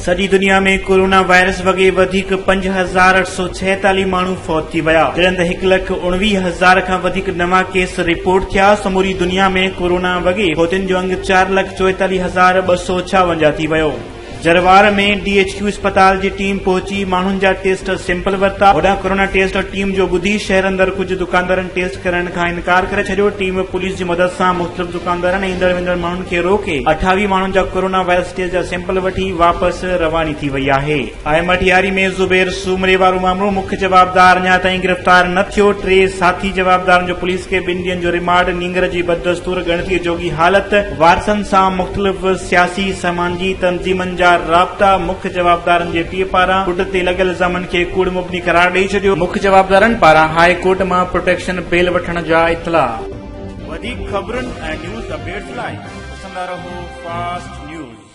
सॼी दुनिया में कोरोना वायरस वगे वधीक 5,846 माण्हू फौत थी विया। जॾहिं त 1,19,000 खां वधीक नवां केस रिपोर्ट थिया। समूरी दुनिया में कोरोना वगे फौतियुनि जो अंग 4,44,256 थी वियो। जरवार में DHQ अस्पताल जी टीम पहुची माण्हुनि जा टेस्ट सैंपल वरिता। होॾां कोरोना टेस्ट टीम जो ॿुधी शहर अंदर कुछ दुकानदारनि टेस्ट करण खां इनकार करे छॾियो। टीम पुलिस जी मदद सां मुख़्तलिफ़ दुकानदारनि ऐं ईंदड़ वेंदड़ माण्हुनि खे रोके 28 माण्हुनि जा कोरोना वायरस टेस्ट जा सैंपल वठी वापसि रवानी थी वई आहे। मटियारी में ज़ुबैर सूमरे वारो मामलो मुख्य जवाबदार अञा ताईं गिरफ़्तार न थियो। 3 साथी जवाबदारनि जो पुलिस खे 2 ॾींहनि जो रिमांड। नींगर जी बददस्तूर गणतीअ जोगी हालत, वारसनि सां मुख़्तलिफ़ सियासी समाजी तंज़ीमनि जा राब्ता। मुख्य जवाबदारनि जे पीउ पारां पुट ते लॻल इल्ज़ामनि खे कूड़ मुबनी करार ॾेई छॾियो। मुख्य जवाबदारनि पारां हाई कोर्ट मां प्रोटेक्शन बेल वठण जा इतला। वधीक ख़बरुनि ऐं न्यूज़ अपडेट्स लाइ ॾिसंदा रहो फास्ट न्यूज़।